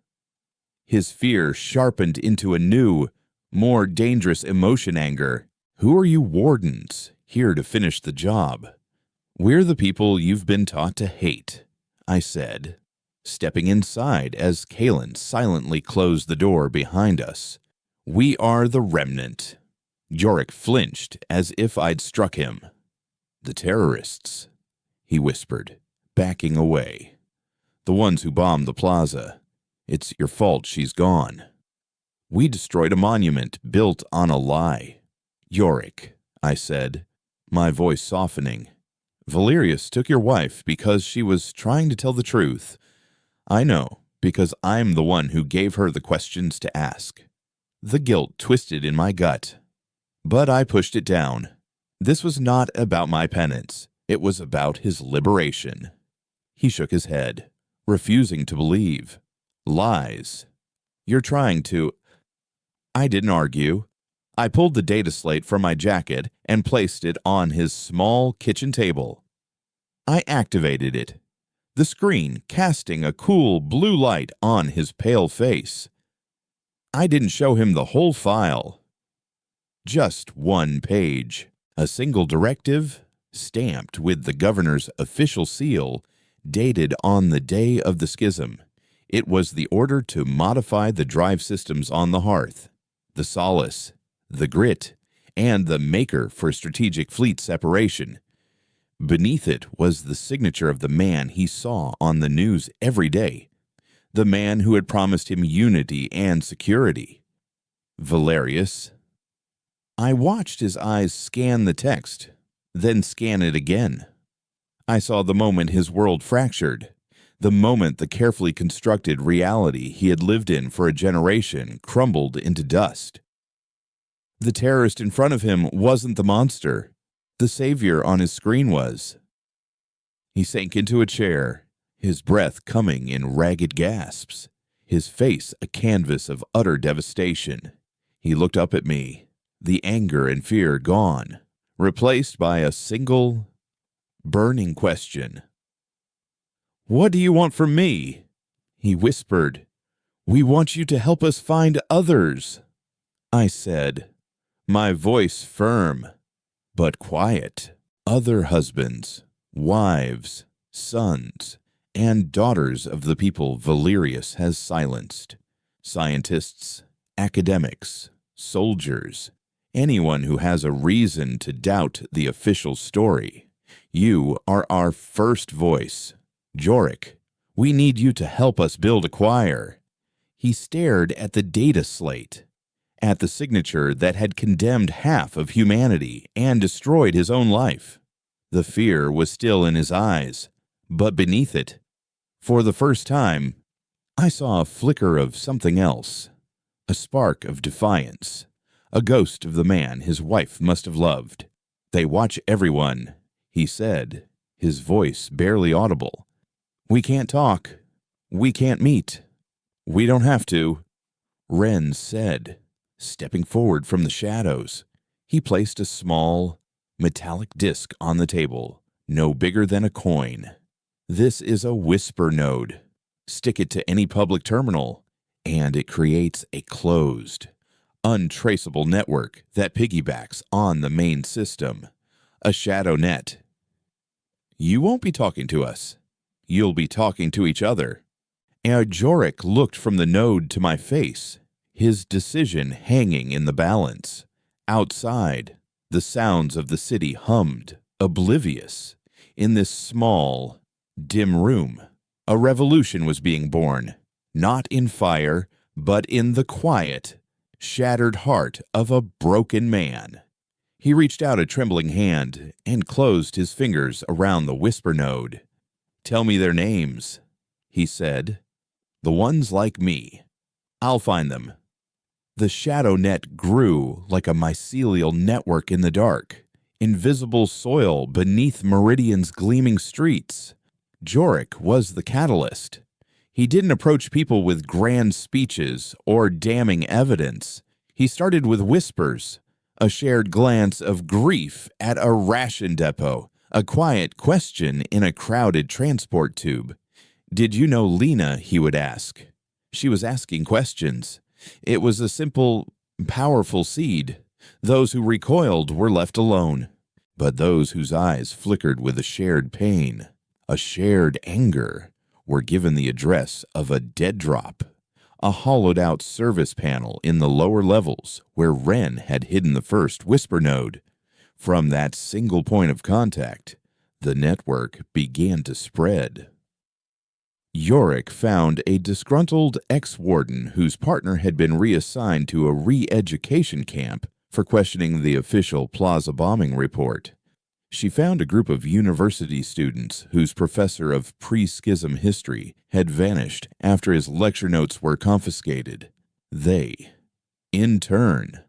His fear sharpened into a new, more dangerous emotion, anger. "Who are you wardens, here to finish the job?" "We're the people you've been taught to hate," I said, stepping inside as Kalen silently closed the door behind us. "We are the remnant." Yorick flinched as if I'd struck him. "The terrorists," he whispered, backing away. "The ones who bombed the plaza. It's your fault she's gone. We destroyed a monument built on a lie." "Yorick," I said, my voice softening. "Valerius took your wife because she was trying to tell the truth. I know, because I'm the one who gave her the questions to ask." The guilt twisted in my gut, but I pushed it down. This was not about my penance. It was about his liberation. He shook his head, refusing to believe. "Lies. You're trying to—" I didn't argue. I pulled the data slate from my jacket and placed it on his small kitchen table. I activated it, the screen casting a cool blue light on his pale face. I didn't show him the whole file. Just one page, a single directive, stamped with the governor's official seal, dated on the day of the schism. It was the order to modify the drive systems on the Hearth, the Solace, the Grit, and the Maker for strategic fleet separation. Beneath it was the signature of the man he saw on the news every day, the man who had promised him unity and security. Valerius. I watched his eyes scan the text, then scan it again. I saw the moment his world fractured, the moment the carefully constructed reality he had lived in for a generation crumbled into dust. The terrorist in front of him wasn't the monster. The savior on his screen was. He sank into a chair, his breath coming in ragged gasps, his face a canvas of utter devastation. He looked up at me, the anger and fear gone, replaced by a single, burning question. "What do you want from me?" He whispered. "We want you to help us find others," I said, my voice firm, but quiet. "Other husbands, wives, sons, and daughters of the people Valerius has silenced. Scientists, academics, soldiers, anyone who has a reason to doubt the official story. You are our first voice. Yorick, we need you to help us build a choir." He stared at the data slate, at the signature that had condemned half of humanity and destroyed his own life. The fear was still in his eyes, but beneath it, for the first time, I saw a flicker of something else, a spark of defiance, a ghost of the man his wife must have loved. "They watch everyone," he said, his voice barely audible. We can't talk. We can't meet. We don't have to, Ren said, stepping forward from the shadows. He placed a small, metallic disc on the table, no bigger than a coin. This is a whisper node. Stick it to any public terminal, and it creates a closed, untraceable network that piggybacks on the main system, a shadow net. You won't be talking to us. You'll be talking to each other. Jorik looked from the node to my face, his decision hanging in the balance. Outside, the sounds of the city hummed, oblivious. In this small, dim room, a revolution was being born, not in fire, but in the quiet, shattered heart of a broken man. He reached out a trembling hand and closed his fingers around the whisper node. Tell me their names, he said. The ones like me. I'll find them. The shadow net grew like a mycelial network in the dark, invisible soil beneath Meridian's gleaming streets. Jorik was the catalyst. He didn't approach people with grand speeches or damning evidence. He started with whispers, a shared glance of grief at a ration depot, a quiet question in a crowded transport tube. Did you know Lena, he would ask. She was asking questions. It was a simple, powerful seed. Those who recoiled were left alone. But those whose eyes flickered with a shared pain, a shared anger, were given the address of a dead drop, a hollowed-out service panel in the lower levels where Ren had hidden the first whisper node. From that single point of contact, the network began to spread. Jorik found a disgruntled ex-warden whose partner had been reassigned to a re-education camp for questioning the official Plaza bombing report. She found a group of university students whose professor of pre-schism history had vanished after his lecture notes were confiscated. They, in turn,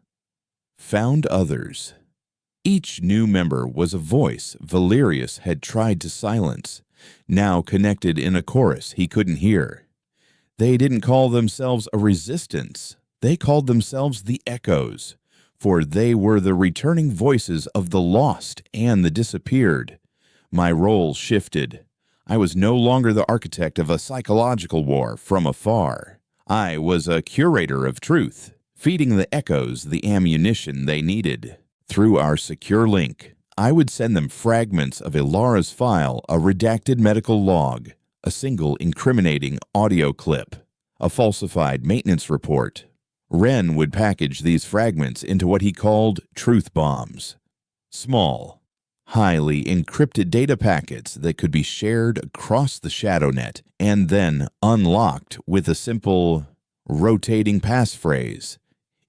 found others. Each new member was a voice Valerius had tried to silence, now connected in a chorus he couldn't hear. They didn't call themselves a resistance. They called themselves the Echoes, for they were the returning voices of the lost and the disappeared. My role shifted. I was no longer the architect of a psychological war from afar. I was a curator of truth, feeding the Echoes the ammunition they needed. Through our secure link, I would send them fragments of Ilara's file, a redacted medical log, a single incriminating audio clip, a falsified maintenance report. Ren would package these fragments into what he called truth bombs. Small, highly encrypted data packets that could be shared across the ShadowNet and then unlocked with a simple, rotating passphrase.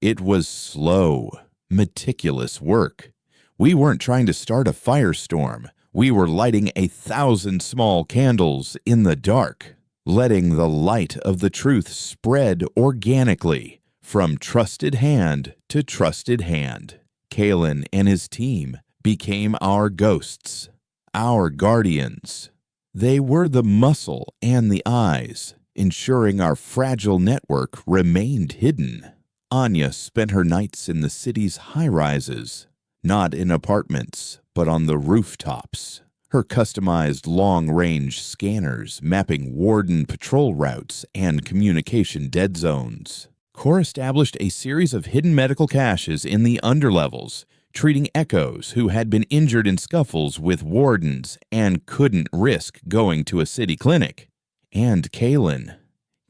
It was slow, meticulous work. We weren't trying to start a firestorm. We were lighting 1,000 small candles in the dark, letting the light of the truth spread organically from trusted hand to trusted hand. Kalen and his team became our ghosts, our guardians. They were the muscle and the eyes, ensuring our fragile network remained hidden. Anya spent her nights in the city's high-rises, not in apartments, but on the rooftops. Her customized long-range scanners mapping warden patrol routes and communication dead zones. Core established a series of hidden medical caches in the underlevels, treating Echoes who had been injured in scuffles with wardens and couldn't risk going to a city clinic. And Kalen.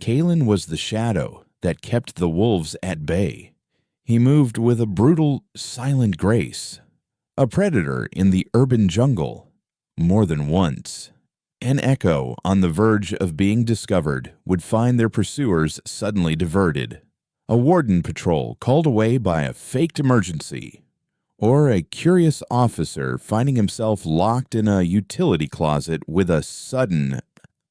Kalen was the shadow that kept the wolves at bay. He moved with a brutal, silent grace, a predator in the urban jungle. More than once, an Echo on the verge of being discovered would find their pursuers suddenly diverted, a warden patrol called away by a faked emergency, or a curious officer finding himself locked in a utility closet with a sudden,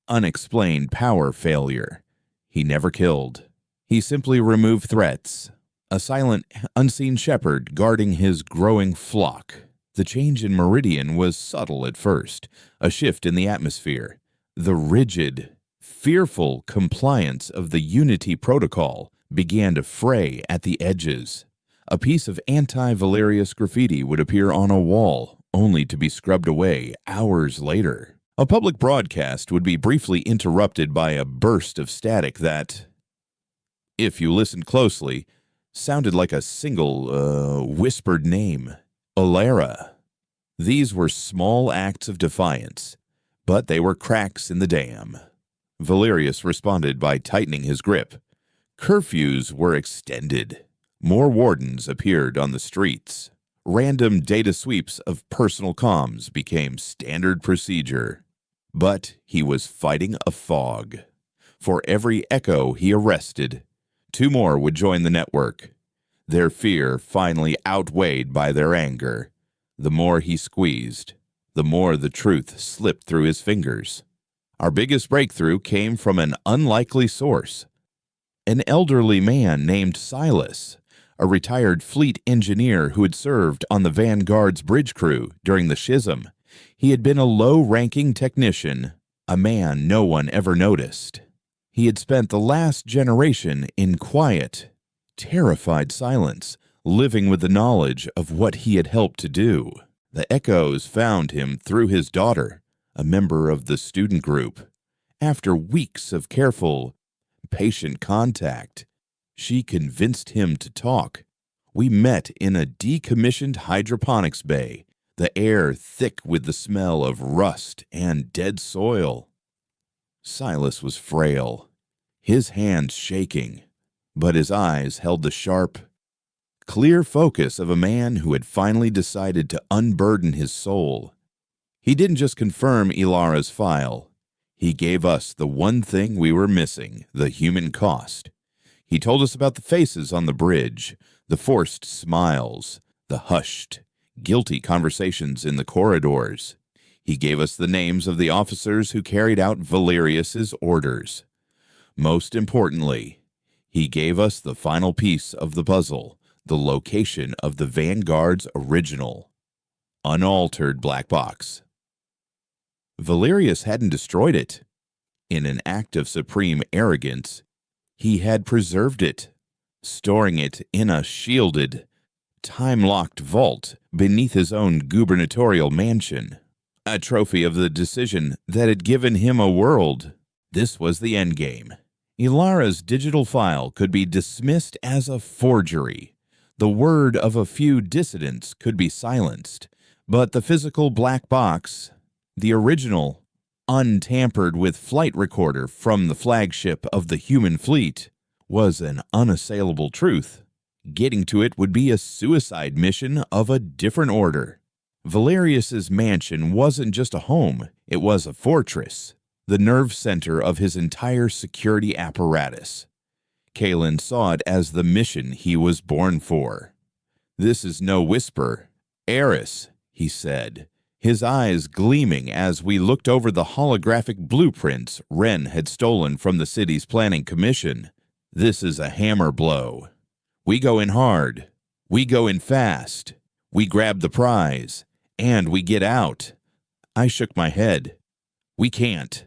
unexplained power failure. He never killed. He simply removed threats. A silent, unseen shepherd guarding his growing flock. The change in Meridian was subtle at first, a shift in the atmosphere, The rigid, fearful compliance of the Unity Protocol began to fray at the edges. A piece of anti-Valerius graffiti would appear on a wall, only to be scrubbed away hours later. A public broadcast would be briefly interrupted by a burst of static that, if you listened closely, sounded like a single, whispered name, Alara. These were small acts of defiance, but they were cracks in the dam. Valerius responded by tightening his grip. Curfews were extended. More wardens appeared on the streets. Random data sweeps of personal comms became standard procedure. But he was fighting a fog. For every echo he arrested, 2 more would join the network. Their fear finally outweighed by their anger. The more he squeezed, the more the truth slipped through his fingers. Our biggest breakthrough came from an unlikely source. An elderly man named Silas, a retired fleet engineer who had served on the Vanguard's bridge crew during the Schism. He had been a low-ranking technician, a man no one ever noticed. He had spent the last generation in quiet, terrified silence, living with the knowledge of what he had helped to do. The echoes found him through his daughter, a member of the student group. After weeks of careful, patient contact, she convinced him to talk. We met in a decommissioned hydroponics bay, the air thick with the smell of rust and dead soil. Silas was frail, his hands shaking, but his eyes held the sharp, clear focus of a man who had finally decided to unburden his soul. He didn't just confirm Ilara's file. He gave us the one thing we were missing, the human cost. He told us about the faces on the bridge, the forced smiles, the hushed, guilty conversations in the corridors. He gave us the names of the officers who carried out Valerius's orders. Most importantly, he gave us the final piece of the puzzle, the location of the Vanguard's original, unaltered black box. Valerius hadn't destroyed it. In an act of supreme arrogance, he had preserved it, storing it in a shielded, time-locked vault beneath his own gubernatorial mansion, a trophy of the decision that had given him a world. This was the endgame. Ilara's digital file could be dismissed as a forgery. The word of a few dissidents could be silenced, but the physical black box, the original, untampered with flight recorder from the flagship of the human fleet, was an unassailable truth. Getting to it would be a suicide mission of a different order. Valerius's mansion wasn't just a home, it was a fortress, the nerve center of his entire security apparatus. Kalen saw it as the mission he was born for. "This is no whisper. Eris," he said, his eyes gleaming as we looked over the holographic blueprints Wren had stolen from the city's planning commission. "This is a hammer blow. We go in hard. We go in fast. We grab the prize. And we get out." I shook my head. "We can't.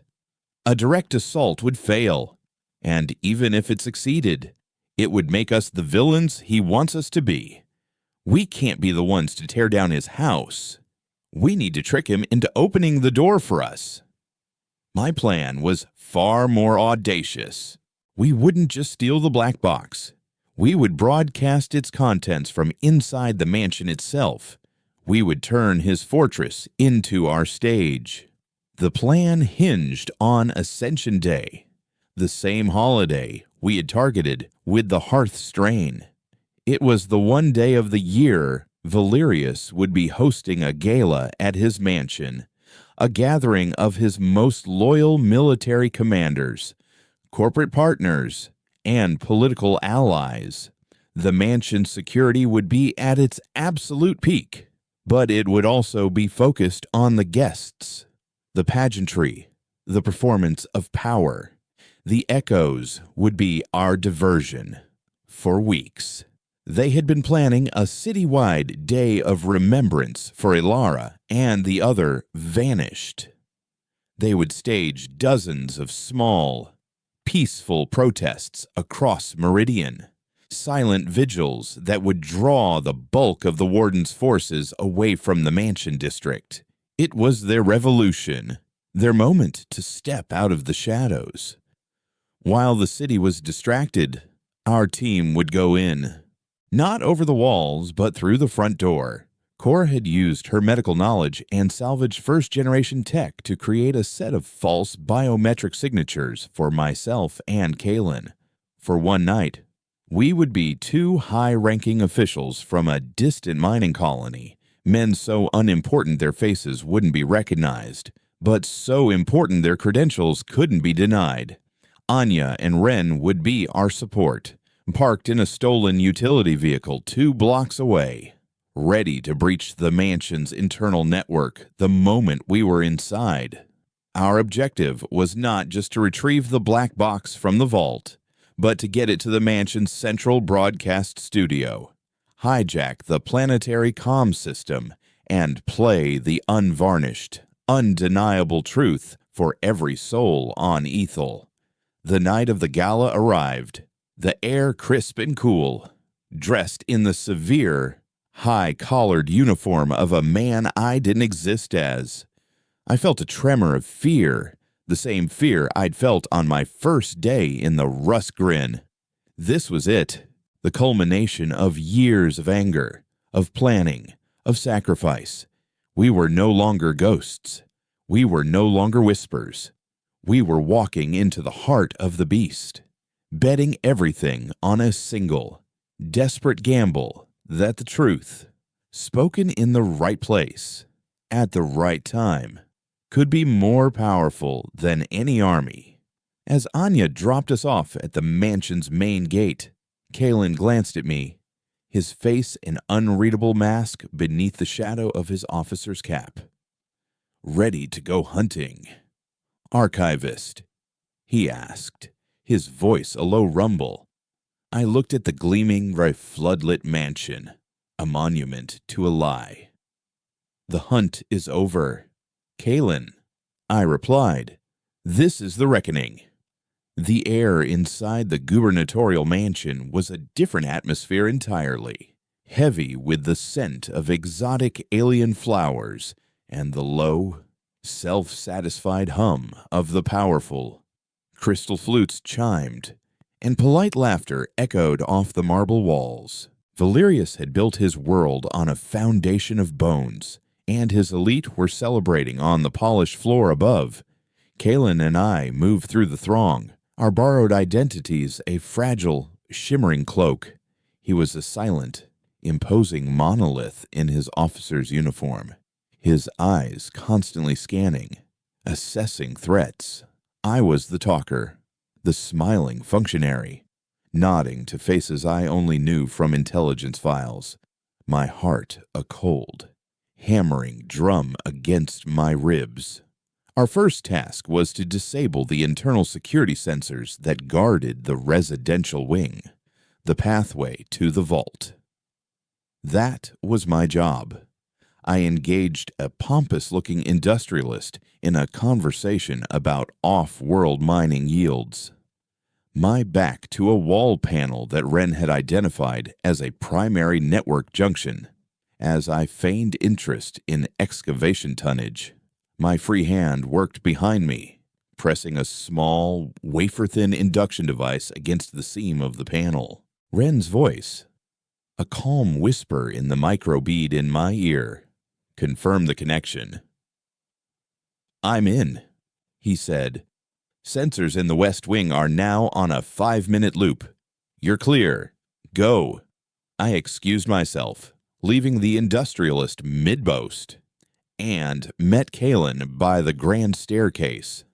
A direct assault would fail. And even if it succeeded, it would make us the villains he wants us to be. We can't be the ones to tear down his house. We need to trick him into opening the door for us." My plan was far more audacious. We wouldn't just steal the black box. We would broadcast its contents from inside the mansion itself. We would turn his fortress into our stage. The plan hinged on Ascension Day, the same holiday we had targeted with the Hearth Strain. It was the one day of the year Valerius would be hosting a gala at his mansion, a gathering of his most loyal military commanders, corporate partners, and political allies. The mansion's security would be at its absolute peak, but it would also be focused on the guests, the pageantry, the performance of power. The echoes would be our diversion. For weeks, they had been planning a citywide day of remembrance for Ilara, and the other vanished. They would stage dozens of small, peaceful protests across Meridian, silent vigils that would draw the bulk of the warden's forces away from the Mansion District. It was their revolution, their moment to step out of the shadows. While the city was distracted, our team would go in. Not over the walls, but through the front door. Cora had used her medical knowledge and salvaged first-generation tech to create a set of false biometric signatures for myself and Kaylin. For one night, we would be two high-ranking officials from a distant mining colony, men so unimportant their faces wouldn't be recognized, but so important their credentials couldn't be denied. Anya and Ren would be our support, parked in a stolen utility vehicle 2 blocks away, ready to breach the mansion's internal network the moment we were inside. Our objective was not just to retrieve the black box from the vault, but to get it to the mansion's central broadcast studio, hijack the planetary comm system, and play the unvarnished, undeniable truth for every soul on Ethel. The night of the gala arrived, the air crisp and cool, dressed in the severe, high-collared uniform of a man I didn't exist as. I felt a tremor of fear, the same fear I'd felt on my first day in the Rust Grin. This was it, the culmination of years of anger, of planning, of sacrifice. We were no longer ghosts. We were no longer whispers. We were walking into the heart of the beast, betting everything on a single, desperate gamble that the truth, spoken in the right place, at the right time, could be more powerful than any army. As Anya dropped us off at the mansion's main gate, Kalen glanced at me, his face an unreadable mask beneath the shadow of his officer's cap. "Ready to go hunting, Archivist?" he asked, his voice a low rumble. I looked at the gleaming, floodlit mansion, a monument to a lie. "The hunt is over, Kalen," I replied. "This is the reckoning." The air inside the gubernatorial mansion was a different atmosphere entirely, heavy with the scent of exotic alien flowers and the low, self-satisfied hum of the powerful. Crystal flutes chimed, and polite laughter echoed off the marble walls. Valerius had built his world on a foundation of bones, and his elite were celebrating on the polished floor above. Kalen and I moved through the throng, our borrowed identities a fragile, shimmering cloak. He was a silent, imposing monolith in his officer's uniform, his eyes constantly scanning, assessing threats. I was the talker, the smiling functionary, nodding to faces I only knew from intelligence files, my heart a cold, hammering drum against my ribs. Our first task was to disable the internal security sensors that guarded the residential wing, the pathway to the vault. That was my job. I engaged a pompous-looking industrialist in a conversation about off-world mining yields. My back to a wall panel that Ren had identified as a primary network junction, as I feigned interest in excavation tonnage. My free hand worked behind me, pressing a small, wafer-thin induction device against the seam of the panel. Ren's voice, a calm whisper in the microbead in my ear, confirmed the connection. "I'm in," he said. "Sensors in the West Wing are now on a 5-minute loop. You're clear. Go." I excused myself, leaving the industrialist mid-boast, and met Kalen by the grand staircase.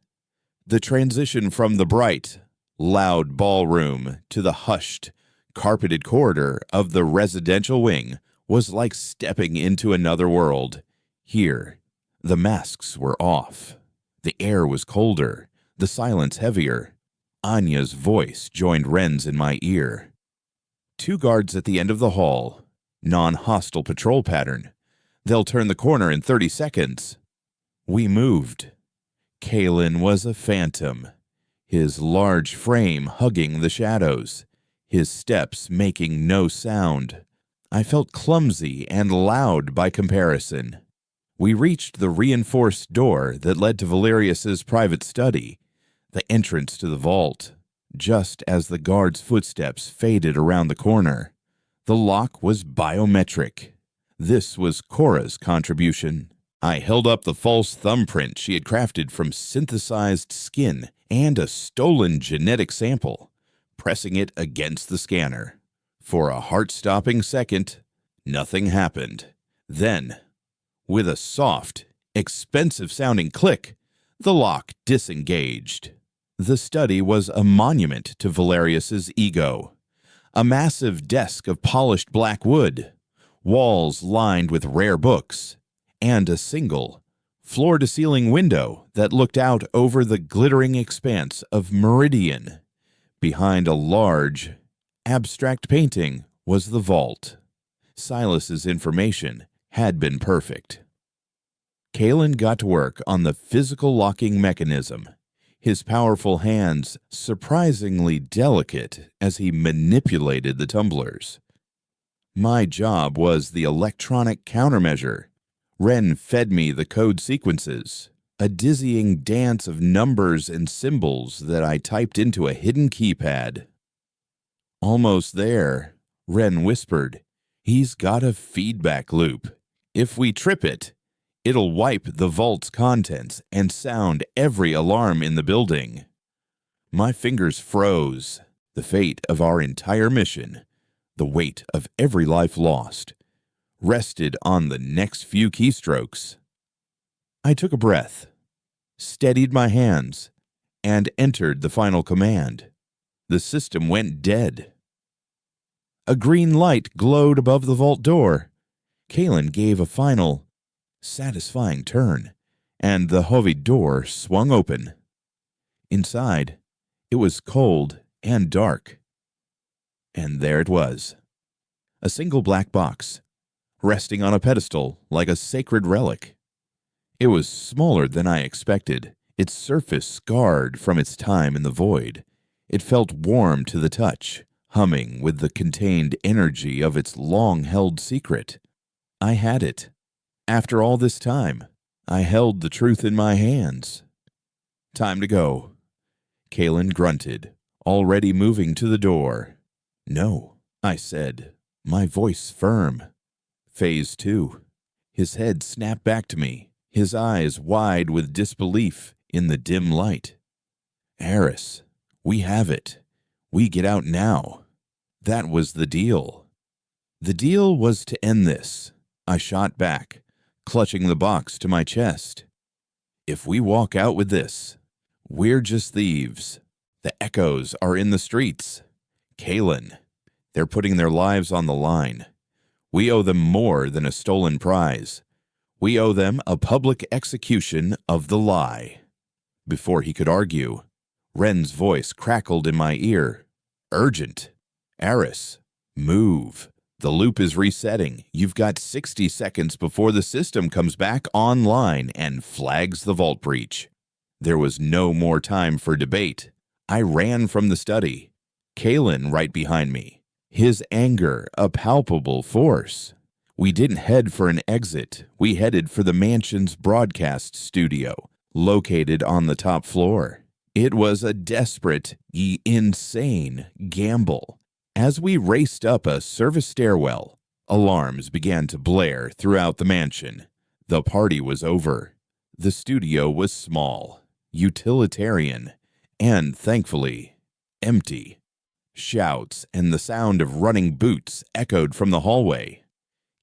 The transition from the bright, loud ballroom to the hushed, carpeted corridor of the residential wing was like stepping into another world. Here, the masks were off. The air was colder, the silence heavier. Anya's voice joined Ren's in my ear. 2 guards at the end of the hall. Non-hostile patrol pattern. They'll turn the corner in 30 seconds. We moved. Kalen was a phantom, his large frame hugging the shadows, his steps making no sound. I felt clumsy and loud by comparison. We reached the reinforced door that led to Valerius's private study, the entrance to the vault, just as the guard's footsteps faded around the corner. The lock was biometric. This was Cora's contribution. I held up the false thumbprint she had crafted from synthesized skin and a stolen genetic sample, pressing it against the scanner. For a heart-stopping second, nothing happened. Then, with a soft, expensive-sounding click, the lock disengaged. The study was a monument to Valerius's ego. A massive desk of polished black wood, walls lined with rare books, and a single, floor-to-ceiling window that looked out over the glittering expanse of Meridian. Behind a large, abstract painting was the vault. Silas's information had been perfect. Kalen got to work on the physical locking mechanism, his powerful hands surprisingly delicate as he manipulated the tumblers. My job was the electronic countermeasure. Ren fed me the code sequences, a dizzying dance of numbers and symbols that I typed into a hidden keypad. Almost there, Ren whispered. He's got a feedback loop. If we trip it, it'll wipe the vault's contents and sound every alarm in the building. My fingers froze. The fate of our entire mission, the weight of every life lost, rested on the next few keystrokes. I took a breath, steadied my hands, and entered the final command. The system went dead. A green light glowed above the vault door. Kalen gave a final, satisfying turn, and the heavy door swung open. Inside, it was cold and dark. And there it was, a single black box, resting on a pedestal like a sacred relic. It was smaller than I expected, its surface scarred from its time in the void. It felt warm to the touch, humming with the contained energy of its long-held secret. I had it. After all this time, I held the truth in my hands. Time to go. Kalen grunted, already moving to the door. No, I said, my voice firm. Phase 2. His head snapped back to me, his eyes wide with disbelief in the dim light. Eris, we have it. We get out now. That was the deal. The deal was to end this. I shot back, clutching the box to my chest. If we walk out with this, we're just thieves. The echoes are in the streets. Kalen, they're putting their lives on the line. We owe them more than a stolen prize. We owe them a public execution of the lie. Before he could argue, Ren's voice crackled in my ear. Urgent. Eris, move. The loop is resetting. You've got 60 seconds before the system comes back online and flags the vault breach. There was no more time for debate. I ran from the study. Kalen right behind me. His anger a palpable force. We didn't head for an exit. We headed for the mansion's broadcast studio, located on the top floor. It was a desperate, insane gamble. As we raced up a service stairwell, alarms began to blare throughout the mansion. The party was over. The studio was small, utilitarian, and, thankfully, empty. Shouts and the sound of running boots echoed from the hallway.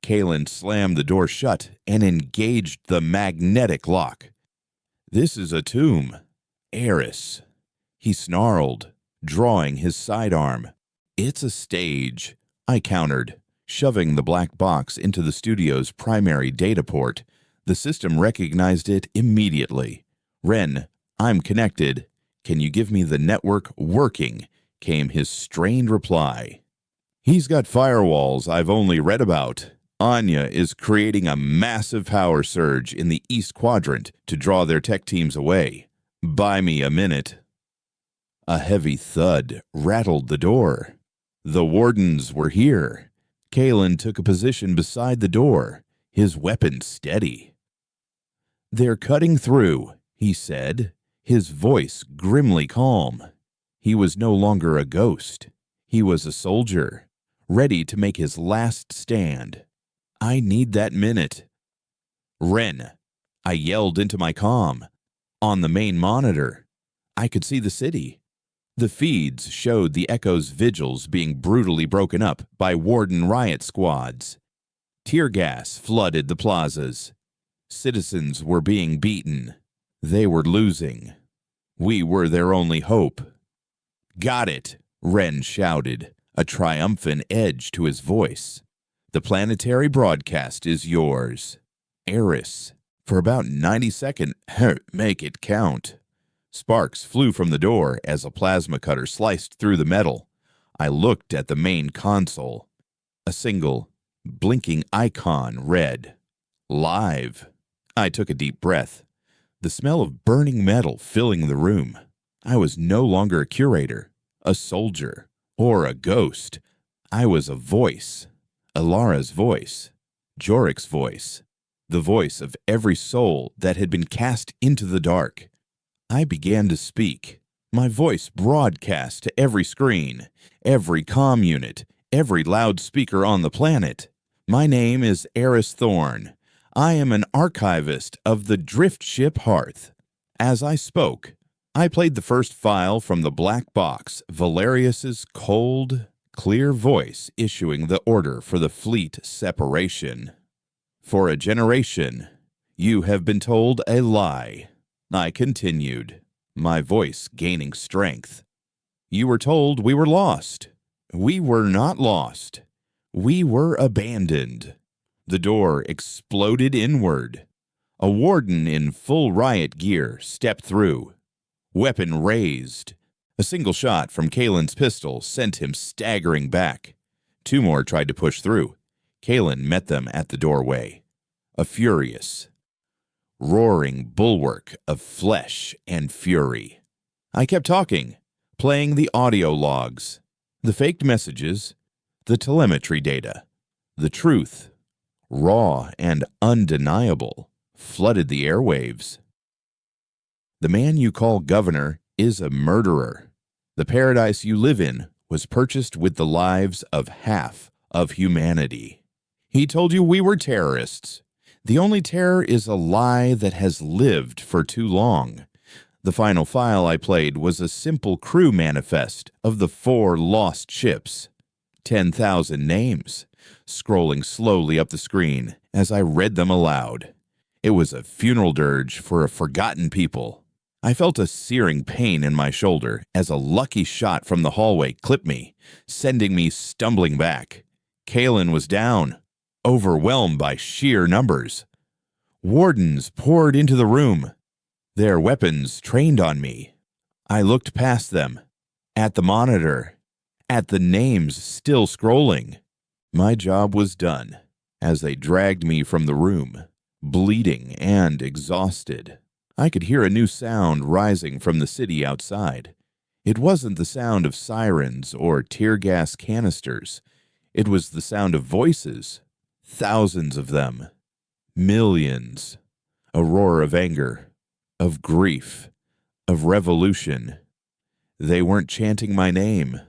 Kalen slammed the door shut and engaged the magnetic lock. This is a tomb. Eris. He snarled, drawing his sidearm. It's a stage, I countered, shoving the black box into the studio's primary data port. The system recognized it immediately. Ren, I'm connected. Can you give me the network working? Came his strained reply. He's got firewalls I've only read about. Anya is creating a massive power surge in the East Quadrant to draw their tech teams away. Buy me a minute." A heavy thud rattled the door. The wardens were here. Kalen took a position beside the door, his weapon steady. "They're cutting through," he said, his voice grimly calm. He was no longer a ghost. He was a soldier, ready to make his last stand. "I need that minute." "Ren," I yelled into my comm. On the main monitor, I could see the city. The feeds showed the Echo's vigils being brutally broken up by Warden riot squads. Tear gas flooded the plazas. Citizens were being beaten. They were losing. We were their only hope. "Got it," Ren shouted, a triumphant edge to his voice. "The planetary broadcast is yours. Eris, for about 90 seconds, make it count." Sparks flew from the door as a plasma cutter sliced through the metal. I looked at the main console. A single, blinking icon read, "Live." I took a deep breath. The smell of burning metal filling the room. I was no longer a curator, a soldier, or a ghost. I was a voice. Alara's voice. Jorik's voice. The voice of every soul that had been cast into the dark. I began to speak. My voice broadcast to every screen, every comm unit, every loudspeaker on the planet. "My name is Eris Thorn. I am an archivist of the drift ship Hearth." As I spoke, I played the first file from the black box, Valerius's cold, clear voice issuing the order for the fleet separation. "For a generation, you have been told a lie," I continued, my voice gaining strength. "You were told we were lost. We were not lost. We were abandoned." The door exploded inward. A warden in full riot gear stepped through. Weapon raised. A single shot from Kalen's pistol sent him staggering back. Two more tried to push through. Kalen met them at the doorway. A furious, roaring bulwark of flesh and fury. I kept talking, playing the audio logs, the faked messages, the telemetry data. The truth, raw and undeniable, flooded the airwaves. "The man you call governor is a murderer. The paradise you live in was purchased with the lives of half of humanity. He told you we were terrorists. The only terror is a lie that has lived for too long." The final file I played was a simple crew manifest of the 4 lost ships. 10,000 names, scrolling slowly up the screen as I read them aloud. It was a funeral dirge for a forgotten people. I felt a searing pain in my shoulder as a lucky shot from the hallway clipped me, sending me stumbling back. Kalen was down, overwhelmed by sheer numbers. Wardens poured into the room, their weapons trained on me. I looked past them, at the monitor, at the names still scrolling. My job was done as they dragged me from the room, bleeding and exhausted. I could hear a new sound rising from the city outside. It wasn't the sound of sirens or tear gas canisters. It was the sound of voices, thousands of them, millions. A roar of anger, of grief, of revolution. They weren't chanting my name.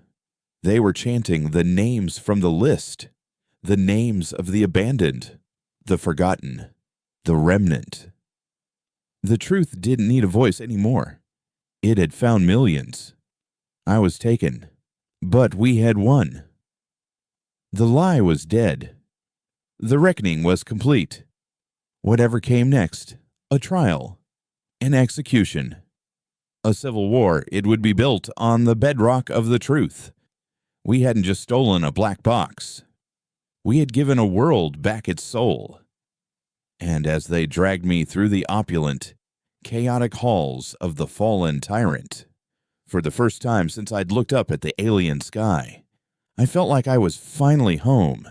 They were chanting the names from the list, the names of the abandoned, the forgotten, the remnant. The truth didn't need a voice anymore. It had found millions. I was taken, but we had won. The lie was dead. The reckoning was complete. Whatever came next, a trial, an execution, a civil war, it would be built on the bedrock of the truth. We hadn't just stolen a black box. We had given a world back its soul. And as they dragged me through the opulent, chaotic halls of the fallen tyrant, for the first time since I'd looked up at the alien sky, I felt like I was finally home.